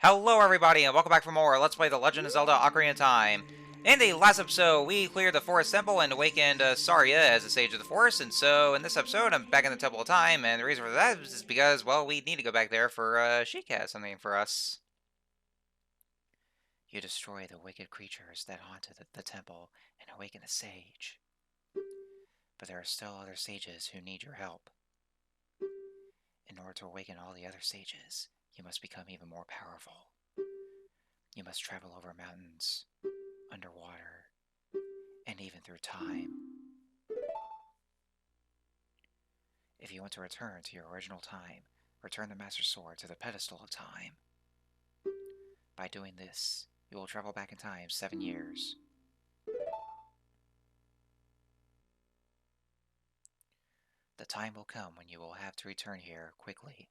Hello everybody and welcome back for more Let's Play The Legend of Zelda Ocarina of Time. In the last episode, we cleared the Forest Temple and awakened Saria as the Sage of the Forest, and so in this episode, I'm back in the Temple of Time, and the reason for that is because, well, we need to go back there for, she has something for us. You destroy the wicked creatures that haunted the temple and awaken a sage. But there are still other sages who need your help. In order to awaken all the other sages, you must become even more powerful. You must travel over mountains, underwater, and even through time. If you want to return to your original time, return the Master Sword to the pedestal of time. By doing this, you will travel back in time 7 years. The time will come when you will have to return here quickly.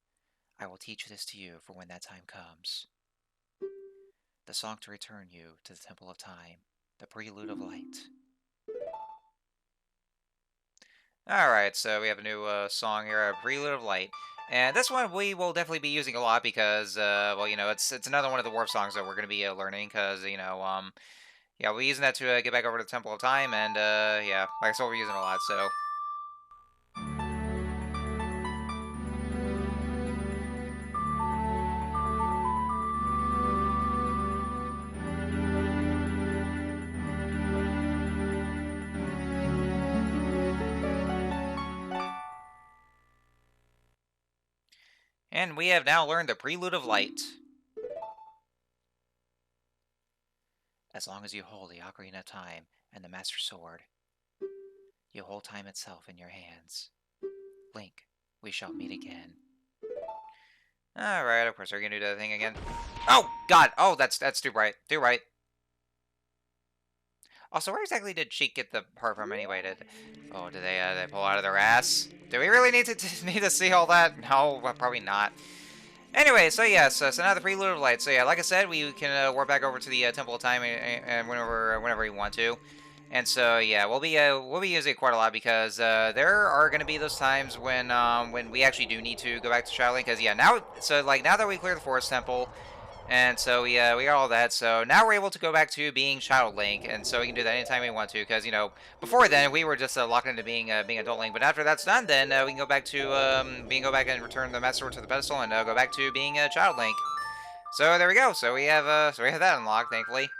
I will teach this to you for when that time comes. The song to return you to the Temple of Time, the Prelude of Light. Alright, so we have a new song here, Prelude of Light. And this one we will definitely be using a lot because, well, you know, it's another one of the warp songs that we're going to be learning because, you know, yeah, we're using that to get back over to the Temple of Time, and, yeah, like I said, we're using it a lot, so... And we have now learned the Prelude of Light. As long as you hold the Ocarina of Time and the Master Sword, you hold time itself in your hands. Link, we shall meet again. Alright, of course we're gonna do the thing again. Oh, God! Oh, that's too bright. Too bright. Also, where exactly did Sheik get the part from anyway? Did they pull out of their ass? Do we really need to see all that? No, well, probably not. Anyway, so yes, so now the Prelude of Light. So yeah, like I said, we can warp back over to the Temple of Time and whenever we want to. And so yeah, we'll be using it quite a lot because there are going to be those times when we actually do need to go back to Shadow Link. Because yeah, now that we clear the Forest Temple. And so, yeah, we got all that. So now we're able to go back to being Shadow Link, and so we can do that anytime we want to. Because before then we were just locked into being Adult Link. But after that's done, then we can go back to go back and return the Master Sword to the pedestal and go back to being Child Link. So there we go. So we have that unlocked, thankfully.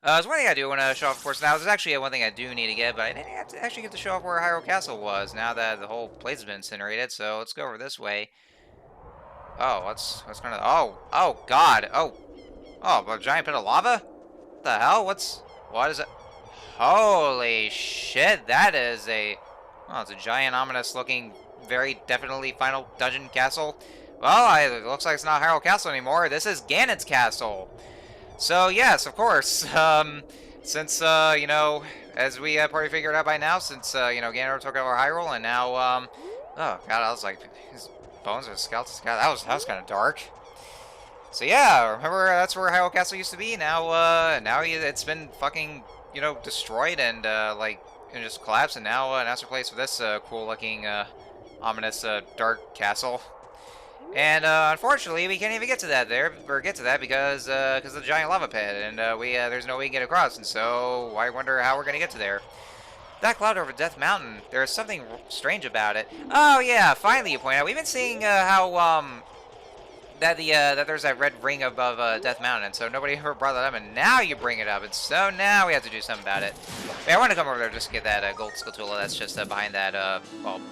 There's one thing I do want to show off, of course. Now, there's actually one thing I do need to get, but I didn't have to actually get to show off where Hyrule Castle was. Now that the whole place has been incinerated, so let's go over this way. Oh, what's kind of... Oh, God. Oh, a giant pit of lava? What the hell? What is it? Holy shit, that is a... Oh, it's a giant, ominous-looking, very definitely final dungeon castle. Well, it looks like it's not Hyrule Castle anymore. This is Ganon's castle. So, yes, of course. Since, as we probably figured out by now, since, Ganon took over Hyrule, and now, oh, God, I was like... Bones of a skeleton. God, that was kind of dark. So yeah, remember that's where Hyrule Castle used to be. Now, it's been fucking, destroyed and just collapsed, and now it's replaced with this cool-looking, ominous, dark castle. And unfortunately, we can't even get to that because of the giant lava pit, and there's no way to get across. And so I wonder how we're gonna get to there. That cloud over Death Mountain, there's something strange about it. Oh yeah, finally you point out. We've been seeing how that there's that red ring above Death Mountain, and so nobody ever brought that up, and now you bring it up, and so now we have to do something about it. But I want to come over there just to get that gold Skulltula that's just behind that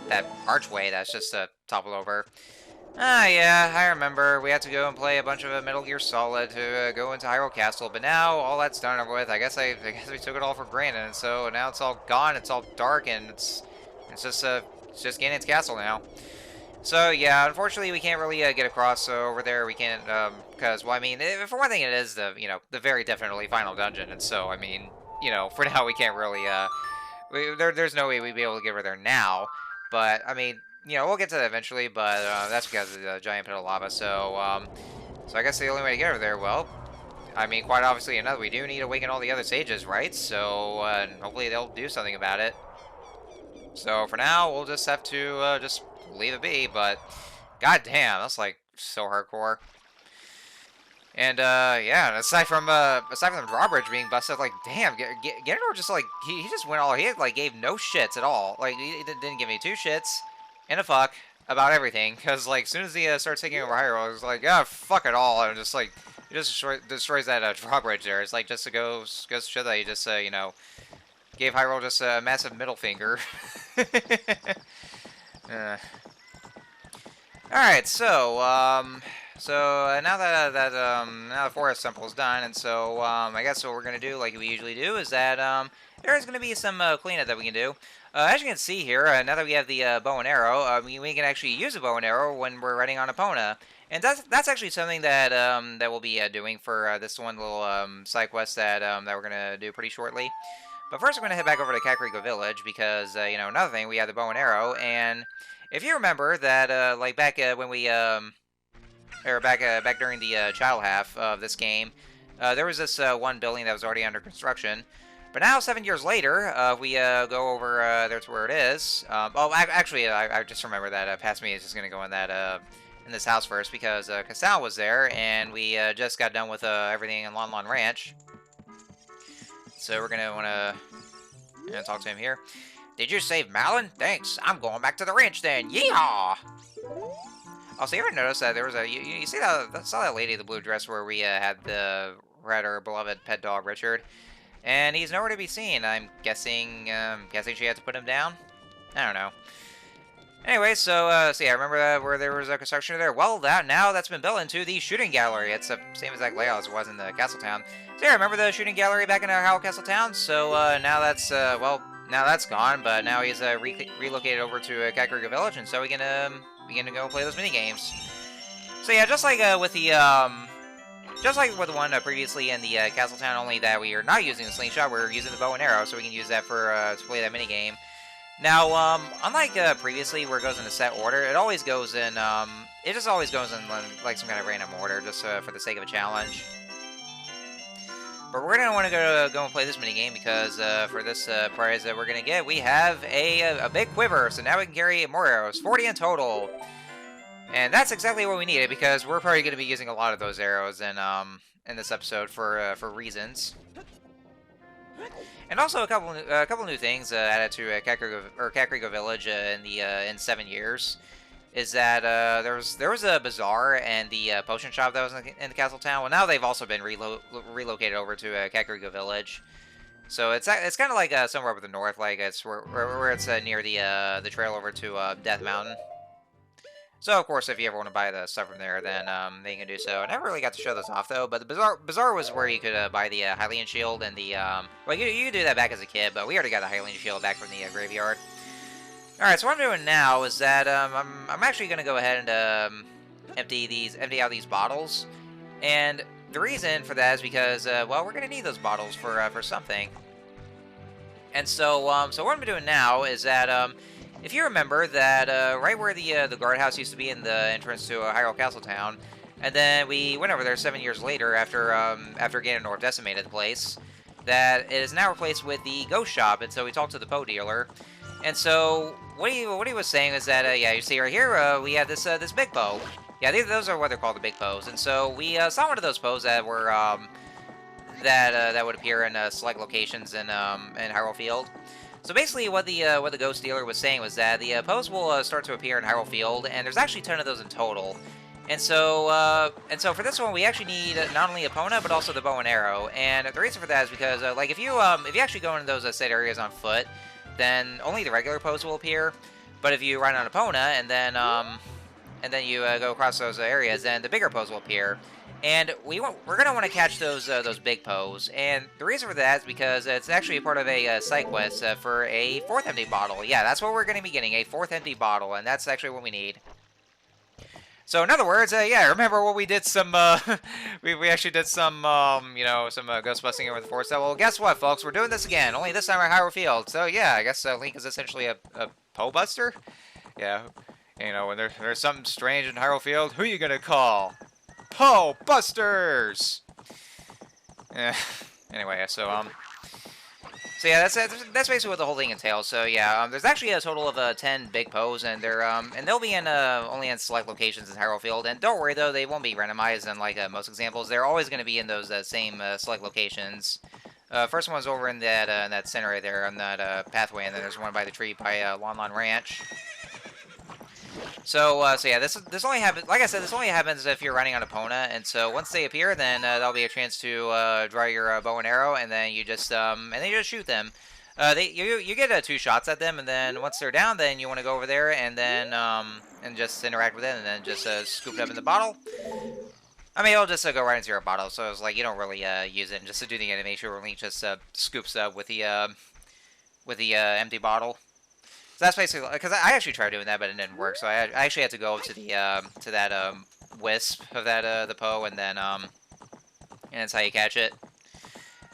that archway that's just toppled over. Ah, yeah, I remember. We had to go and play a bunch of Metal Gear Solid to go into Hyrule Castle, but now all that's done over with. I guess we took it all for granted, and so now it's all gone. It's all dark, and it's just Ganon's castle now. So yeah, unfortunately, we can't really get across over there. We can't because, well, I mean, for one thing, it is the very definitely final dungeon, and so I mean, for now we can't really there's no way we'd be able to get over there now. But I mean. We'll get to that eventually, but that's because of the giant pit of lava. So, so I guess the only way to get over there, well, I mean, quite obviously enough, we do need to awaken all the other sages, right? So, hopefully they'll do something about it. So for now, we'll just have to just leave it be. But, goddamn, that's like so hardcore. And yeah, aside from the drawbridge being busted, like damn, Ganondorf just like he just went all he like gave no shits at all. Like he didn't give me two shits and a fuck about everything. Cause like as soon as he starts taking over Hyrule, it was like yeah, fuck it all, and just like he just destroys that drawbridge there. It's like just to goes to show that he just you know gave Hyrule just a massive middle finger. uh. All right, so now now the forest temple is done, and so I guess what we're gonna do, like we usually do, is that there is gonna be some cleanup that we can do. As you can see here, now that we have the bow and arrow, we can actually use a bow and arrow when we're riding on Epona, and that's actually something that that we'll be doing for this one little side quest that that we're gonna do pretty shortly. But first, we're gonna head back over to Kakariko Village because you know another thing, we have the bow and arrow, and if you remember that like back when we or back during the child half of this game, there was this one building that was already under construction. But now, 7 years later, we go over there to where it is. Oh, actually, I just remember that past me is just gonna go in that in this house first because Casal was there, and we just got done with everything in Lon Lon Ranch. So we're gonna wanna talk to him here. Did you save Malin? Thanks. I'm going back to the ranch then. Yeehaw! Also, you ever notice that there was a you see that saw that lady in the blue dress where we had our beloved pet dog Richard, and he's nowhere to be seen. I'm guessing she had to put him down. I don't know. Anyway, so yeah, I remember where there was a construction there. Well, now that's been built into the shooting gallery. It's the same exact layout as it was in the Castle Town. So yeah, remember the shooting gallery back in Hyrule Castle Town? So now that's well, now that's gone. But now he's relocated over to Kakariko Village, and so we can go play those mini games. So yeah, just like with the the one previously in the Castle Town, only that we are not using the slingshot, we're using the bow and arrow, so we can use that for to play that mini game. Now, unlike previously where it goes in a set order, it always goes in, it just always goes in like some kind of random order, just for the sake of a challenge. But we're gonna want to go and play this mini game because for this prize that we're gonna get, we have a big quiver, so now we can carry more arrows, 40 in total. And that's exactly what we needed because we're probably gonna be using a lot of those arrows in this episode for reasons. And also a couple new things added to Kakariko Village in 7 years is that there was a bazaar and the potion shop that was in the Castle Town. Well, now they've also been relocated over to Kakariko Village. So it's kind of like somewhere up in the north, like it's where it's near the trail over to Death Mountain. So, of course, if you ever want to buy the stuff from there, then you can do so. I never really got to show those off, though, but the Bazaar was where you could buy the Hylian Shield and the, well, you could do that back as a kid, but we already got the Hylian Shield back from the graveyard. Alright, so what I'm doing now is that I'm actually going to go ahead and empty out these bottles, and the reason for that is because, well, we're going to need those bottles for something. And so, so what I'm doing now is that, if you remember that right where the guardhouse used to be in the entrance to Hyrule Castle Town, and then we went over there 7 years later after Ganondorf decimated the place, that it is now replaced with the ghost shop, and so we talked to the Poe dealer, and so what he was saying is that yeah, you see right here we have this Big Poe. Yeah, those are what they're called, the Big Poes, and so we saw one of those Poes that were that would appear in select locations in Hyrule Field. So basically, what the ghost dealer was saying was that the Poes will start to appear in Hyrule Field, and there's actually 10 of those in total. And so for this one, we actually need not only Epona but also the bow and arrow. And the reason for that is because like if you actually go into those set areas on foot, then only the regular Poes will appear. But if you ride on Epona and then you go across those areas, then the bigger Poes will appear. And we're gonna want to catch those Big Poes, and the reason for that is because it's actually a part of a side quest for a 4th empty bottle. Yeah, that's what we're gonna be getting, a 4th empty bottle, and that's actually what we need. So in other words, yeah, remember what we did some we actually did some you know, some ghost busting over the forest. So, well, guess what, folks? We're doing this again, only this time at Hyrule Field. So yeah, I guess Link is essentially a Poe Buster. Yeah, you know, when there's something strange in Hyrule Field, who you gonna call? Poe Busters! Yeah. Anyway, so, So yeah, that's basically what the whole thing entails. So yeah, there's actually a total of 10 Big Poes, and they'll be in only in select locations in Hyrule Field. And don't worry though, they won't be randomized in like most examples. They're always going to be in those same select locations. First one's over in that center right there on that pathway, and then there's one by the tree by Lon Lon Ranch. So yeah, this only happens. Like I said, this only happens if you're running on Epona, and so once they appear, then that'll be a chance to draw your bow and arrow, and then you just shoot them. You get 2 shots at them, and then once they're down, then you want to go over there and then and just interact with it, and then just scoop it up in the bottle. I mean, it'll just go right into your bottle, so it's like you don't really use it, and just to do the animation, where Link just scoops up with the empty bottle. So that's basically because I actually tried doing that, but it didn't work. So I actually had to go to the to that wisp of that the Poe, and then and that's how you catch it.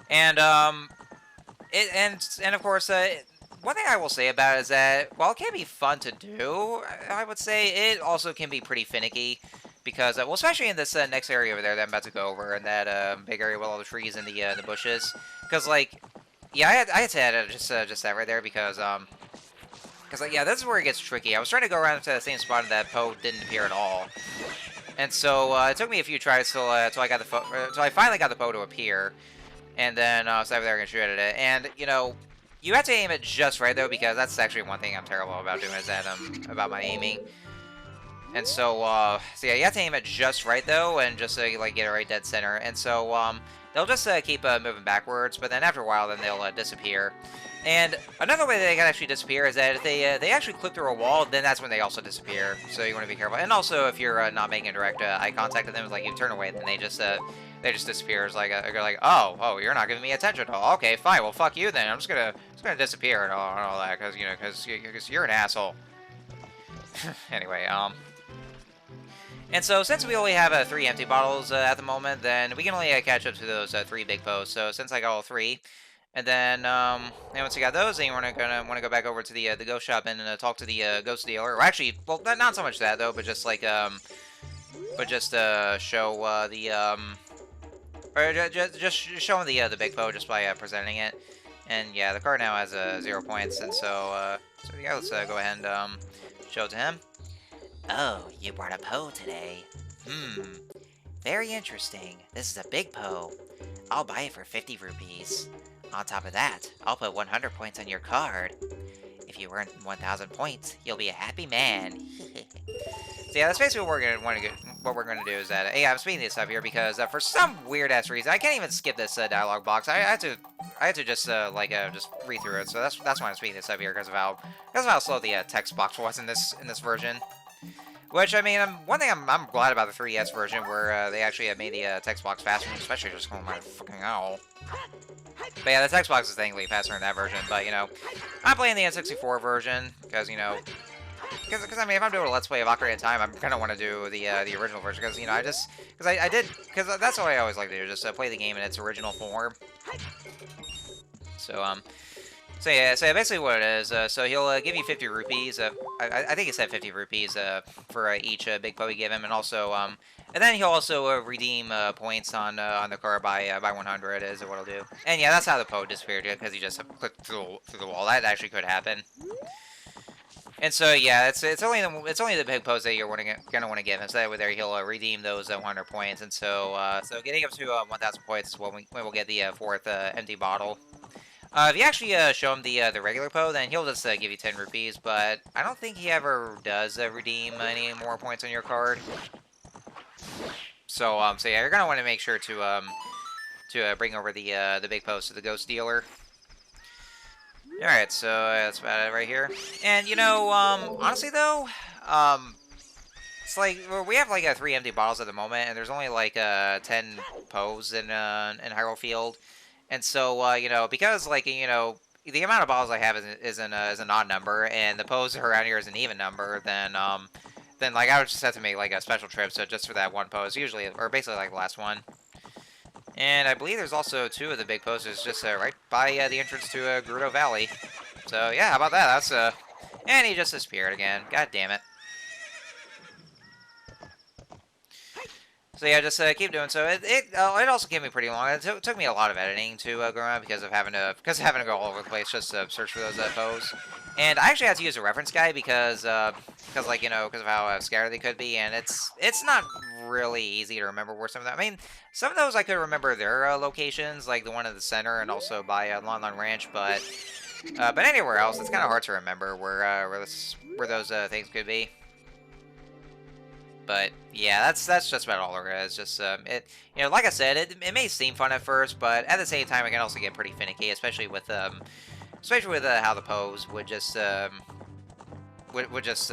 And and of course, one thing I will say about it is that while it can be fun to do, I would say it also can be pretty finicky. Because, well, especially in this next area over there that I'm about to go over, and that big area with all the trees and the bushes. Because, like, yeah, I had to add just that right there because like, yeah, this is where it gets tricky. I was trying to go around to the same spot and that Poe didn't appear at all. And so it took me a few tries till I got till I finally got the Poe to appear. And then I was over there and shoot at it. And, you know, you have to aim it just right, though, because that's actually one thing I'm terrible about doing is that about my aiming. And so yeah, you have to aim it just right, though, and just like get it right dead center. And so they'll just keep moving backwards, but then after a while, then they'll disappear. And another way they can actually disappear is that if they actually clip through a wall, then that's when they also disappear. So you want to be careful. And also, if you're not making direct eye contact with them, like you turn away, then they just disappear. It's like you're like, oh, you're not giving me attention. Oh, okay, fine. Well, fuck you then. I'm just gonna disappear and all that because because you're an asshole. Anyway, And so, since we only have 3 empty bottles at the moment, then we can only catch up to those 3 Big Poes. So, since I got all 3, and then once you got those, then you want to go back over to the ghost shop and talk to the ghost dealer. Or actually, well, not so much that though, but just like show or just show him the Big Poe just by presenting it. And yeah, the card now has 0 points, and so yeah, let's go ahead and show it to him. Oh, you brought a Poe today. Very interesting. This is a Big Poe. I'll buy it for 50 rupees. On top of that, I'll put 100 points on your card. If you earn 1,000 points, you'll be a happy man. So yeah, that's basically what we're gonna do is that. Hey, I'm speeding this up here because for some weird ass reason, I can't even skip this dialogue box. I had to just just read through it. So that's why I'm speeding this up here because of how slow the text box was in this version. Which, I mean, one thing I'm glad about the 3DS version, where they actually made the text box faster, especially just going my fucking owl. But yeah, the text box is thankfully faster in that version, but, you know, I'm playing the N64 version, because, you know, because I mean, if I'm doing a Let's Play of Ocarina of Time, I'm gonna want to do the original version, because, you know, because that's what I always like to do, just play the game in its original form. So yeah, basically what it is, so he'll give you 50 rupees, I think he said 50 rupees for each Big Poe you give him, and also, and then he'll also redeem points on the card by 100 is what he'll do. And yeah, that's how the Poe disappeared, because he just clicked through the wall. That actually could happen. And so yeah, it's only the Big Poes that you're gonna want to give him, so that way there he'll redeem those 100 points, and so getting up to 1,000 points is when we'll get the 4th empty bottle. If you actually show him the regular Poe, then he'll just give you 10 rupees, but I don't think he ever does redeem any more points on your card. So yeah, you're gonna want to make sure to bring over the Big Poes to the ghost dealer. All right, so that's about it right here. And you know, honestly though, it's like we have like 3 empty bottles at the moment, and there's only like 10 Poes in Hyrule Field. And so, you know, because, like, you know, the amount of bottles I have is an odd number, and the Poes around here is an even number, then like, I would just have to make, like, a special trip, so just for that one Poe, usually, or basically, like, the last one. And I believe there's also 2 of the Big Poes just right by the entrance to Gerudo Valley. So, yeah, how about that? That's, and he just disappeared again. God damn it. So yeah, just keep doing so. It also gave me pretty long. It took me a lot of editing to go around because of having to go all over the place just to search for those Poes. And I actually had to use a reference guide because like because of how scattered they could be, and it's not really easy to remember where some of them. I mean, some of those I could remember their locations, like the one in the center, and also by Lon Lon Ranch, but anywhere else, it's kind of hard to remember where those things could be. But yeah, that's just about all there is. Just it, like I said, it may seem fun at first, but at the same time, it can also get pretty finicky, especially with how the Poes would just would just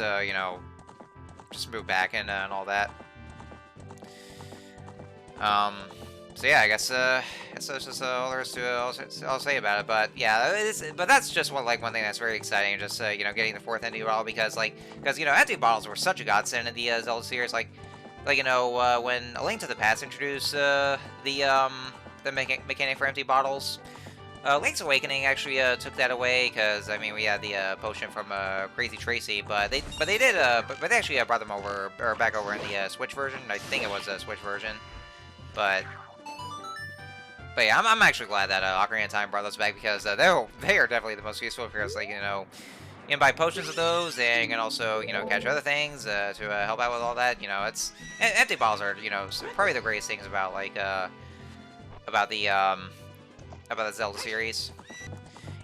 just move back and all that. So yeah, I guess that's just all there is to I'll say about it. But yeah, but that's just one thing that's very exciting. Just getting the 4th empty bottle because empty bottles were such a godsend in the Zelda series. When A Link to the Past introduced the mechanic for empty bottles. Link's Awakening actually took that away because we had the potion from Crazy Tracy, but they actually brought them over or back over in the Switch version. I think it was a Switch version, but yeah, I'm actually glad that Ocarina of Time brought those back because they are definitely the most useful because you can buy potions of those and you can also catch other things to help out with all that. It's empty bottles are probably the greatest things about the Zelda series.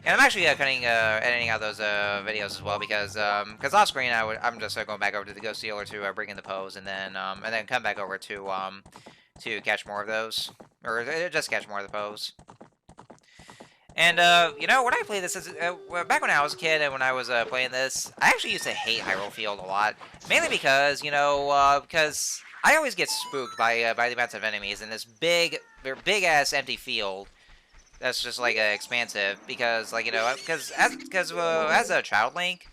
And I'm actually editing out those videos as well because off screen I'm just going back over to the Ghost Dealer to bring in the Poes and then come back over to catch more of those, or just catch more of the Poes. And when I played this, back when I was a kid and when I was playing this, I actually used to hate Hyrule Field a lot, mainly because because I always get spooked by the amounts of enemies in this big ass empty field. That's just expansive because as a child Link,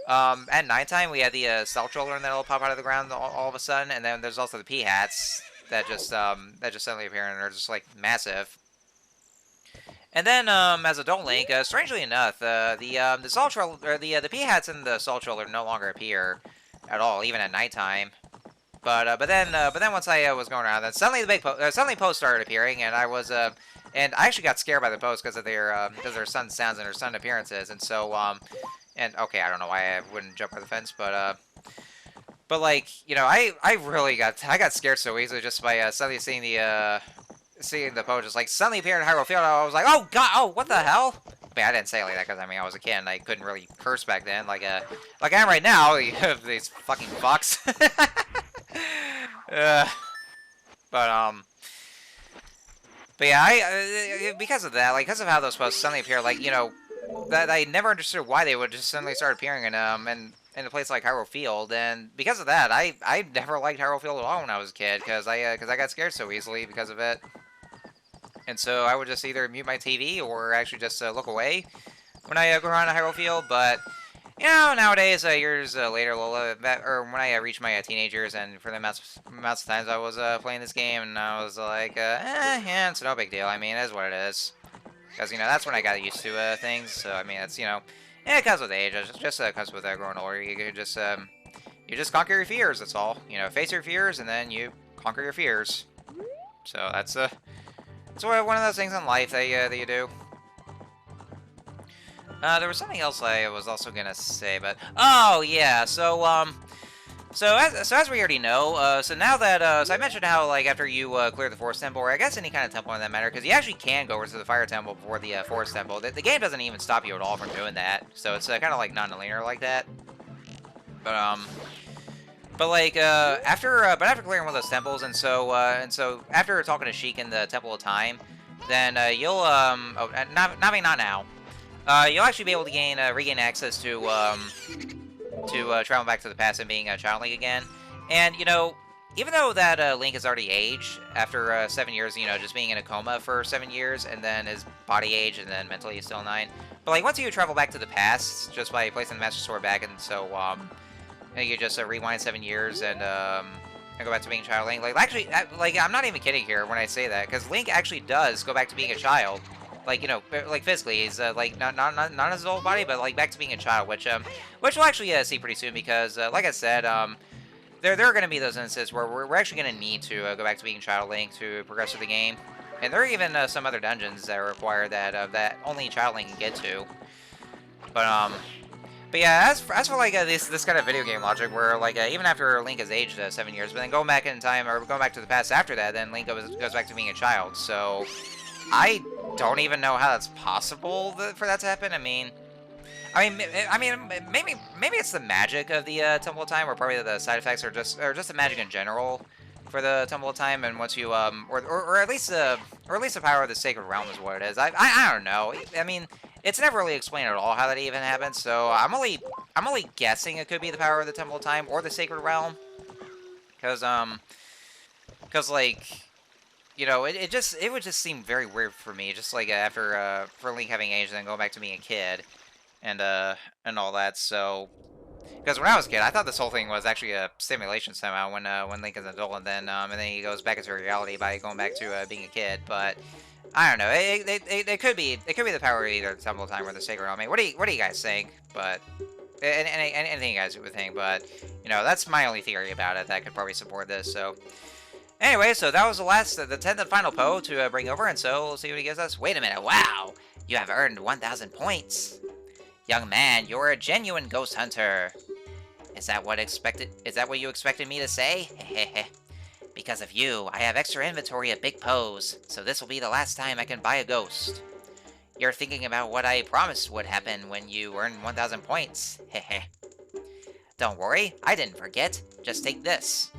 at nighttime we had the Stealth Troller that'll pop out of the ground all of a sudden, and then there's also the Pea Hats that just suddenly appear and are just massive. And then as adult Link, strangely enough, the Stealth Troller or the Pea Hats and the Stealth Troller no longer appear at all, even at nighttime. But then once I was going around, then suddenly the Poes started appearing, and I actually got scared by the Poes because of their sun sounds and their sun appearances, and so and okay, I don't know why I wouldn't jump over the fence, but I really got scared so easily just by suddenly seeing the Poes just suddenly appear in Hyrule Field. I was like, oh god, oh what the hell? I didn't say it like that because I was a kid and I couldn't really curse back then like I am right now. You have these fucking fucks. But yeah, because of that, because of how those Poes suddenly appear, that I never understood why they would just suddenly start appearing in a place like Hyrule Field, and because of that, I never liked Hyrule Field at all when I was a kid, because I got scared so easily because of it, and so I would just either mute my TV or actually just look away when I go around Hyrule Field, but nowadays, years later, or when I reached my teenage years, and for the amounts of times I was playing this game, and I was like, yeah, it's no big deal. It is what it is. Because, that's when I got used to things. So, it's, it comes with age. It just comes with growing older. You just conquer your fears, that's all. Face your fears, and then you conquer your fears. So, that's one of those things in life that you do. There was something else I was also gonna say, but oh yeah, so as we already know, so now that so I mentioned how after you clear the Forest Temple, or I guess any kind of temple in that matter, because you actually can go over to the Fire Temple before the Forest Temple. The game doesn't even stop you at all from doing that, so it's kind of non-linear like that. But after clearing one of those temples, and so after talking to Sheik in the Temple of Time, then you'll not now. You'll actually be able to regain access to travel back to the past and being a Child Link again. And even though that Link has already aged after 7 years, just being in a coma for 7 years, and then his body aged, and then mentally he's still 9. But once you travel back to the past, just by placing the Master Sword back, and so you just rewind 7 years and go back to being a Child Link. Actually, I'm not even kidding here when I say that, because Link actually does go back to being a child. Physically, he's not his old body, but back to being a child, which we'll actually see pretty soon because, like I said, there are going to be those instances where we're actually going to need to go back to being Child Link to progress through the game. And there are even some other dungeons that require that that only Child Link can get to. But yeah, as for like this kind of video game logic, where like even after Link has aged 7 years, but then going back in time or going back to the past after that, then Link goes back to being a child. So I don't even know how that's possible for that to happen. I mean, maybe it's the magic of the Temple of Time, or probably the side effects, or just the magic in general for the Temple of Time. And once you or at least the power of the Sacred Realm is what it is. I don't know. I mean, it's never really explained at all how that even happens. So I'm only guessing it could be the power of the Temple of Time or the Sacred Realm, because like, you know, it would just seem very weird for me, just like after for Link having aged and then going back to being a kid. And all that. So, because when I was a kid, I thought this whole thing was actually a simulation somehow when Link is an adult, and then he goes back into reality by going back to being a kid. But I don't know. It could be the power of either the Temple of Time or the Sacred Realm. I mean, what do you guys think? But anything you guys would think. But you know, that's my only theory about it that could probably support this. So. Anyway, so that was the 10th and final Poe to bring over, and so we'll see what he gives us. Wait a minute! Wow, you have earned 1,000 points. Young man, you're a genuine ghost hunter. Is that what you expected me to say? Hehehe. Because of you, I have extra inventory of Big Poes, so this will be the last time I can buy a ghost. You're thinking about what I promised would happen when you earn 1,000 points. Hehe. Don't worry, I didn't forget. Just take this.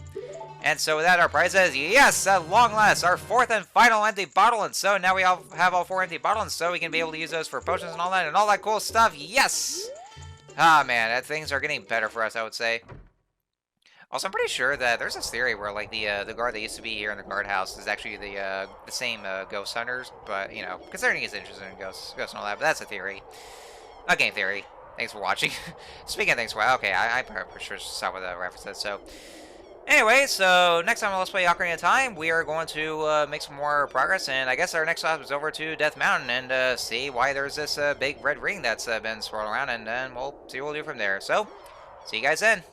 And so with that, our prize is, yes, at long last, our 4th and final empty bottle. And so now we all have all 4 empty bottles, and so we can be able to use those for potions and all that cool stuff. Yes! Ah, man, things are getting better for us, I would say. Also, I'm pretty sure that there's this theory where, like, the guard that used to be here in the guardhouse is actually the same ghost hunters. But, you know, considering he's interested in ghosts and all that, but that's a theory. A game theory. Thanks for watching. Speaking of things, okay, I pretty sure saw what the reference is, so... Anyway, so next time on Let's Play Ocarina of Time, we are going to make some more progress, and I guess our next stop is over to Death Mountain and see why there's this big red ring that's been swirling around, and then we'll see what we'll do from there. So, see you guys then.